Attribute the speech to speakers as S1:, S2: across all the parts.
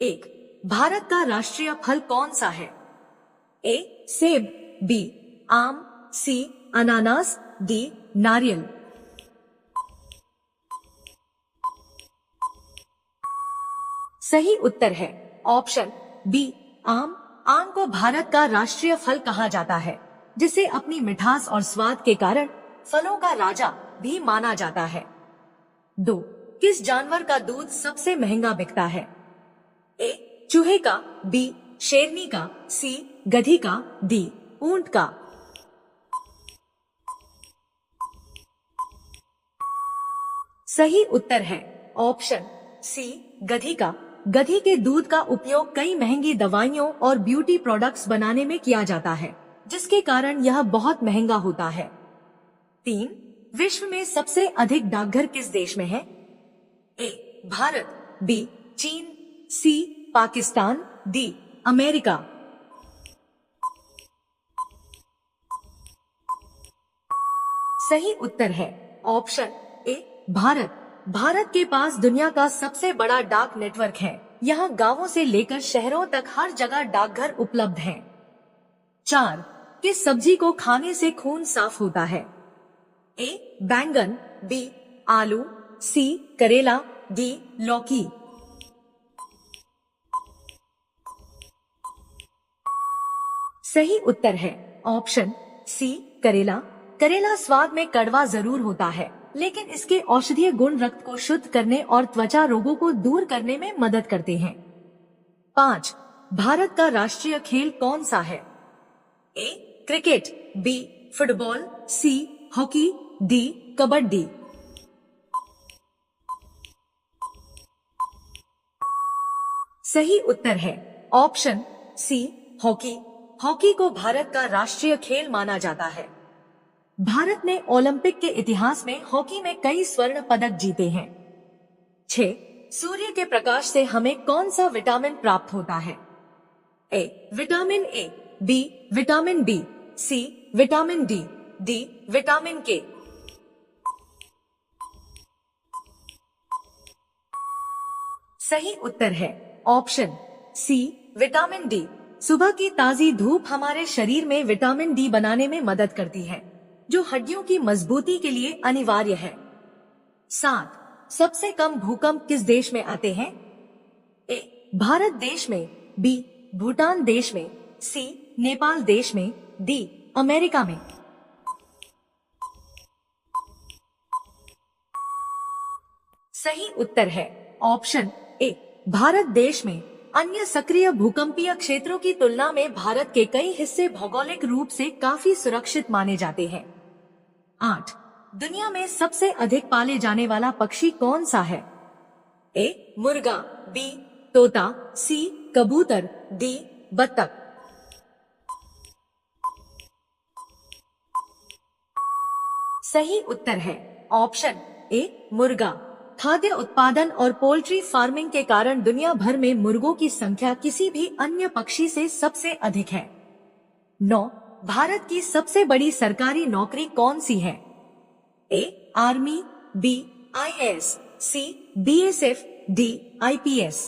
S1: एक, भारत का राष्ट्रीय फल कौन सा है? ए सेब, बी आम, सी अनानास, डी नारियल। सही उत्तर है ऑप्शन बी आम। आम को भारत का राष्ट्रीय फल कहा जाता है, जिसे अपनी मिठास और स्वाद के कारण फलों का राजा भी माना जाता है। 2, किस जानवर का दूध सबसे महंगा बिकता है? ए चूहे का, बी शेरनी का, सी गधी का, डी ऊंट का। सही उत्तर है ऑप्शन सी गधी का। गधी के दूध का उपयोग कई महंगी दवाइयों और ब्यूटी प्रोडक्ट्स बनाने में किया जाता है, जिसके कारण यह बहुत महंगा होता है। 3, विश्व में सबसे अधिक डाकघर किस देश में है? ए भारत, बी चीन, सी पाकिस्तान, डी अमेरिका। सही उत्तर है ऑप्शन ए भारत। भारत के पास दुनिया का सबसे बड़ा डाक नेटवर्क है। यहाँ गांवों से लेकर शहरों तक हर जगह डाकघर उपलब्ध हैं। 4, किस सब्जी को खाने से खून साफ होता है? ए बैंगन, बी आलू, सी करेला, डी लौकी। सही उत्तर है ऑप्शन सी करेला। करेला स्वाद में कड़वा जरूर होता है, लेकिन इसके औषधीय गुण रक्त को शुद्ध करने और त्वचा रोगों को दूर करने में मदद करते हैं। 5, भारत का राष्ट्रीय खेल कौन सा है? A cricket, B football, C hockey, D kabaddi. सही उत्तर है ऑप्शन सी हॉकी। हॉकी को भारत का राष्ट्रीय खेल माना जाता है। भारत ने ओलंपिक के इतिहास में हॉकी में कई स्वर्ण पदक जीते हैं। 6, सूर्य के प्रकाश से हमें कौन सा विटामिन प्राप्त होता है? A vitamin A, B vitamin B, C vitamin D, D vitamin K. सही उत्तर है ऑप्शन सी विटामिन डी। सुबह की ताजी धूप हमारे शरीर में विटामिन डी बनाने में मदद करती है, जो हड्डियों की मजबूती के लिए अनिवार्य है। 7, सबसे कम भूकंप किस देश में आते हैं? ए भारत देश में, बी भूटान देश में, सी नेपाल देश में, डी अमेरिका में। सही उत्तर है ऑप्शन ए भारत देश में। अन्य सक्रिय भूकंपीय क्षेत्रों की तुलना में भारत के कई हिस्से भौगोलिक रूप से काफी सुरक्षित माने जाते हैं। 8, दुनिया में सबसे अधिक पाले जाने वाला पक्षी कौन सा है? ए मुर्गा, बी तोता, सी कबूतर, डी बत्तख। सही उत्तर है ऑप्शन ए मुर्गा। खाद्य उत्पादन और पोल्ट्री फार्मिंग के कारण दुनिया भर में मुर्गों की संख्या किसी भी अन्य पक्षी से सबसे अधिक है। 9, भारत की सबसे बड़ी सरकारी नौकरी कौन सी है? ए आर्मी, बी आईएएस, सी बीएसएफ, डी आईपीएस।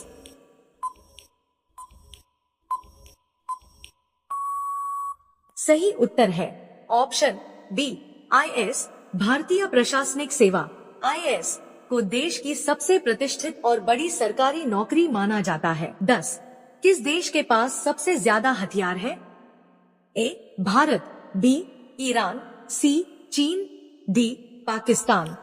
S1: सही उत्तर है ऑप्शन बी आईएएस। भारतीय प्रशासनिक सेवा आईएएस को देश की सबसे प्रतिष्ठित और बड़ी सरकारी नौकरी माना जाता है। 10, किस देश के पास सबसे ज्यादा हथियार है? ए भारत, बी ईरान, सी चीन, डी पाकिस्तान।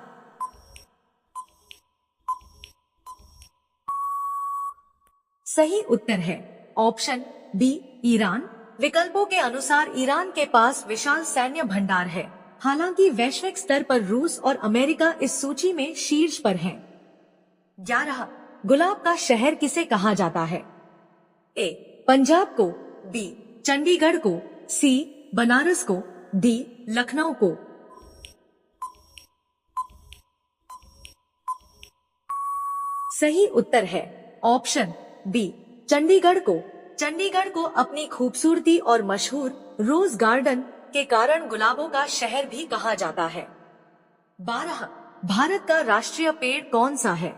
S1: सही उत्तर है ऑप्शन बी ईरान। विकल्पों के अनुसार ईरान के पास विशाल सैन्य भंडार है। हालांकि वैश्विक स्तर पर रूस और अमेरिका इस सूची में शीर्ष पर हैं। 11, गुलाब का शहर किसे कहा जाता है? ए पंजाब को, बी चंडीगढ़ को, सी बनारस को, डी लखनऊ को। सही उत्तर है ऑप्शन बी चंडीगढ़ को। चंडीगढ़ को अपनी खूबसूरती और मशहूर रोज गार्डन के कारण गुलाबों का शहर भी कहा जाता है। 12, भारत का राष्ट्रीय पेड़ कौन सा है?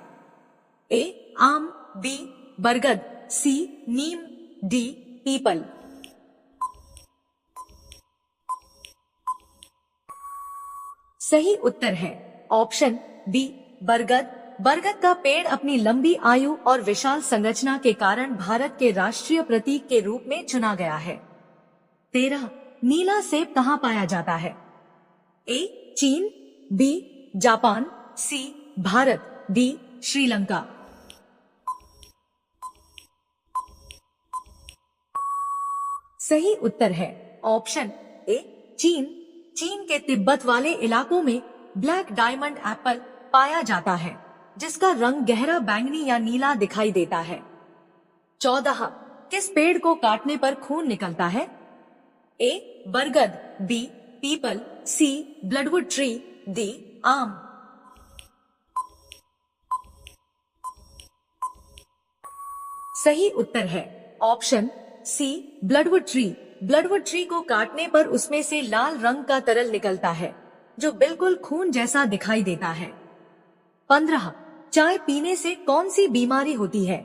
S1: ए आम, बी बरगद, सी नीम, डी पीपल। सही उत्तर है ऑप्शन बी बरगद। बरगद का पेड़ अपनी लंबी आयु और विशाल संरचना के कारण भारत के राष्ट्रीय प्रतीक के रूप में चुना गया है। 13 नीला सेब कहाँ पाया जाता है? ए चीन, बी जापान, सी भारत, डी श्रीलंका। सही उत्तर है ऑप्शन ए चीन। चीन के तिब्बत वाले इलाकों में ब्लैक डायमंड एप्पल पाया जाता है, जिसका रंग गहरा बैंगनी या नीला दिखाई देता है। 14 किस पेड़ को काटने पर खून निकलता है? ए बरगद, बी पीपल, सी ब्लडवुड ट्री, डी आम। सही उत्तर है option C bloodwood tree. Bloodwood tree को काटने पर उसमें से लाल रंग का तरल निकलता है, जो बिल्कुल खून जैसा दिखाई देता है। 15 चाय पीने से कौन सी बीमारी होती है?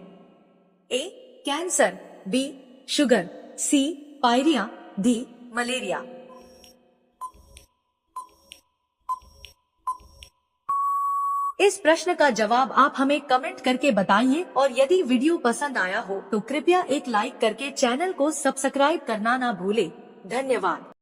S1: ए कैंसर, बी शुगर, सी पायरिया, डी मलेरिया। इस प्रश्न का जवाब आप हमें कमेंट करके बताइए और यदि वीडियो पसंद आया हो तो कृपया एक लाइक करके चैनल को सब्सक्राइब करना ना भूलें। धन्यवाद।